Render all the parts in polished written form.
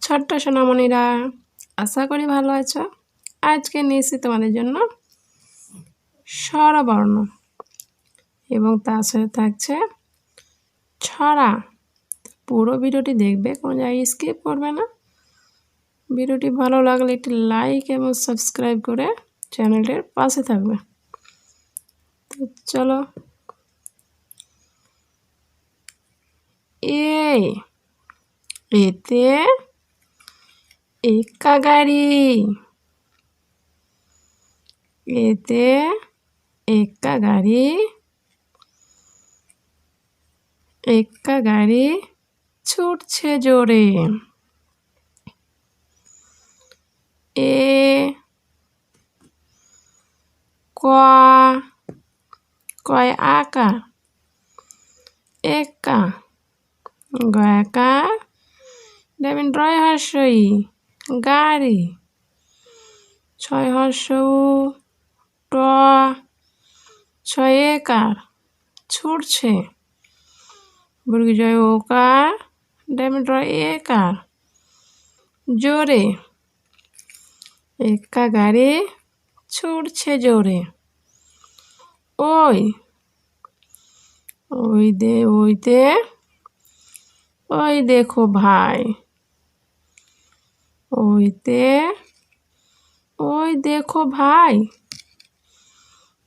ছোট্ট সোনামণিরা, আশা করি ভালো আছো। আজকে নিয়েছি তোমাদের জন্য স্বরবর্ণ এবং তার সাথে থাকছে ছড়া। পুরো ভিডিওটি দেখবে, কোনো জায়গায় স্কিপ করবে না। ভিডিওটি ভালো লাগলে একটি লাইক এবং সাবস্ক্রাইব করে চ্যানেলটির পাশে থাকবে। তো চলো। এতে এক্কা গাড়ি, এতে এক্কা গাড়ি, এক্কা গাড়ি ছুটছে জোরে। এ কয় আকার, এক্কা গয়াকার দেবেন রয় হর্ষই গাড়ি, ছয় হর্ষৌ ট ছয় একার ছুটছে, বর্গী জয় ওকার দেবেন রয় একার জোরে, এক্কা গাড়ি ছুটছে জোরে। ওই দেখো ভাই,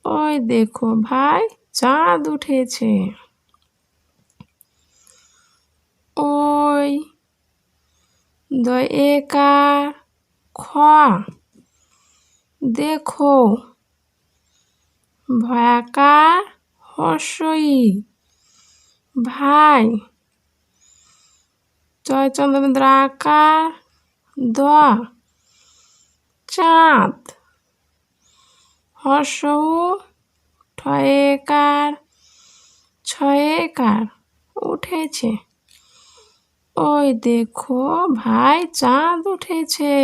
ওই দেখো ভাই চাঁদ উঠেছে। ওই দয় একার খ দেখো, ভয়াকার হর্ষই ভাই, জয় চন্দ্রবিন্দ্র আকার দ চাঁদ, হর্ষৌ ঠয়েকার ছয়েকার উঠেছে। ওই দেখো ভাই চাঁদ উঠেছে।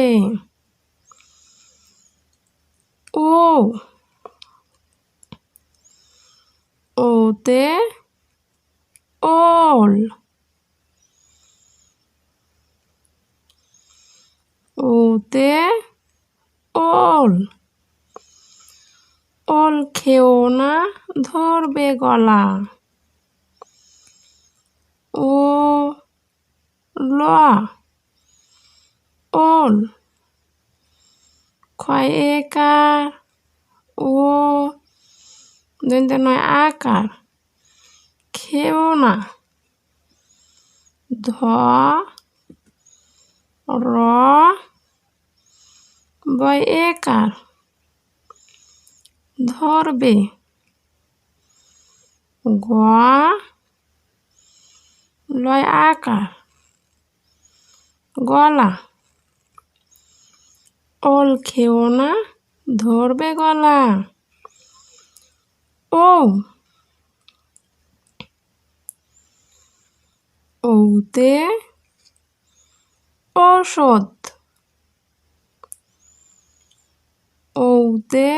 ওতে ওল, ওতে ওল, ওল খেও না ধরবে গলা। ও ল ওল ক্ষয় একার ও দন্তে নয় আকার খেও না, ধ র বয় একার ধরবে, গ লয় আকার গলা, ওল খেও না ধরবে গলা। ওতে ঔষধ, ওতে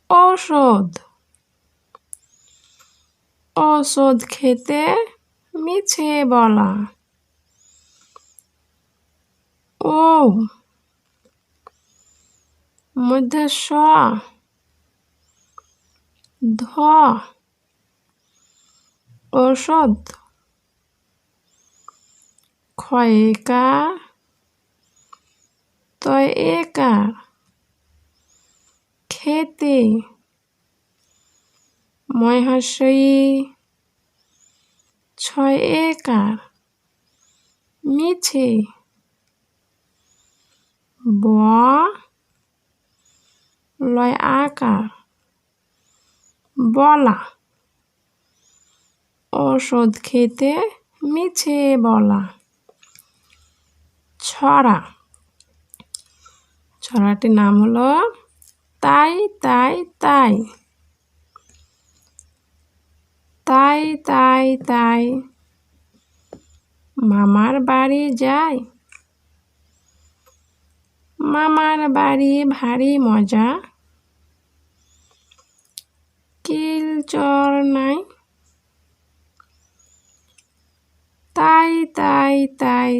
ঔষধ, ঔষধ খেতে মিছে বলা। ও মধ্যে স ধ ঔষধ, ক্ষয়কার তয় একার খেতে, ময় হর্ষই ছয় একার মিছে, ব লয় আকার বলা, ঔষধ খেতে মিছে বলা। ছড়া, ছড়াটির নাম হলো তাই তাই তাই। তাই তাই তাই মামার বাড়ি যাই, মামার বাড়ি ভারী মজা, কিল চর নাই। তাই তাই তাই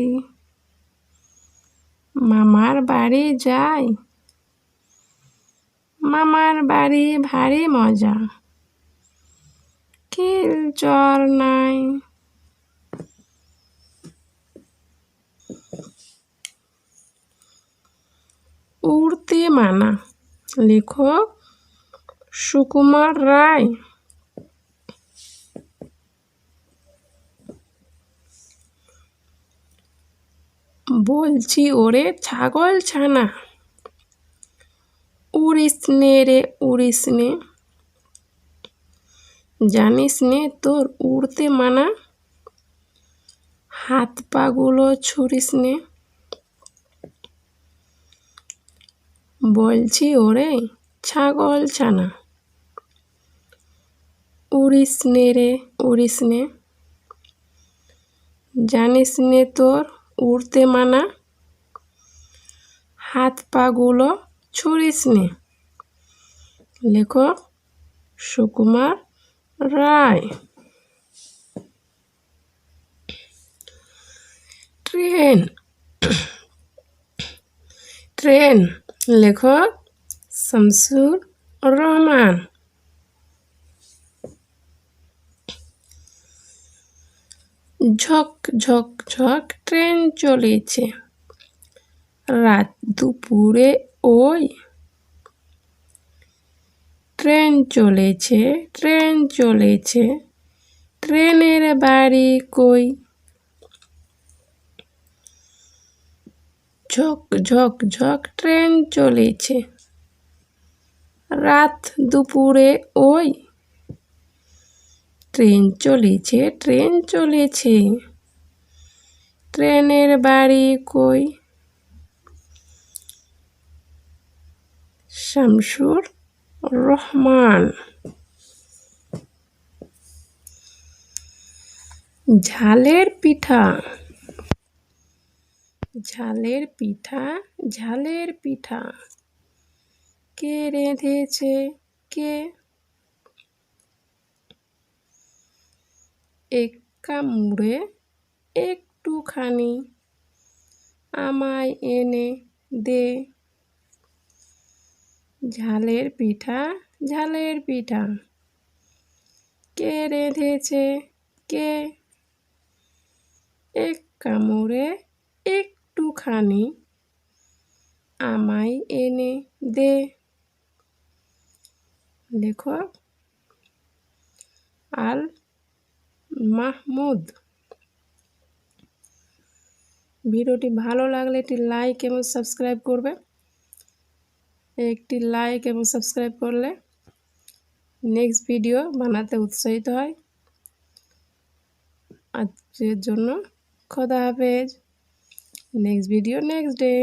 মামার বাড়ি যাই, মামার বাড়ি ভারী মজা, খিল চর নাই। উড়তে মানা, লেখক সুকুমার রায়। বলছি ওরে ছাগল ছানা, উড়িস নে রে উড়িস নে, জানিস নে তোর উড়তে মানা, হাত পাগুলো ছুড়িস নে। বলছি ওরে ছাগল ছানা, উড়িস নে রে উড়িস নে, জানিস নে তোর উড়তে মানা, হাত পাগুলো ছুড়িস নে। লেখক সুকুমার রায়। ট্রেন, ট্রেন, লেখক শামসুর রহমান। ঝক ঝক ঝক ট্রেন চলেছে, রাত দুপুরে ওই, ট্রেন চলেছে ট্রেন চলেছে, ট্রেনের বাড়ি কই। ঝক ঝক ঝক ট্রেন চলেছে, রাত দুপুরে ওই, ট্রেন চলেছে ট্রেন চলেছে, ট্রেনের বাড়ি কই। শামসুর রহমান। ঝালের পিঠা, ঝালের পিঠা ঝালের পিঠা, কে রেঁধেছে কে। এক কামড়ে একটুখানি আমায় এনে দে। ঝালের পিঠা ঝালের পিঠা, কে রেঁধেছে কে। এক কামড়ে একটুখানি আমায় এনে দে। লেখক আল মাহমুদ। ভিডিওটি ভালো লাগলে একটি লাইক এবং সাবস্ক্রাইব করবে। একটি লাইক এবং সাবস্ক্রাইব করলে নেক্সট ভিডিও বানাতে উৎসাহিত হয়। আজকের জন্য খোদা হাফেজ। Next video next day.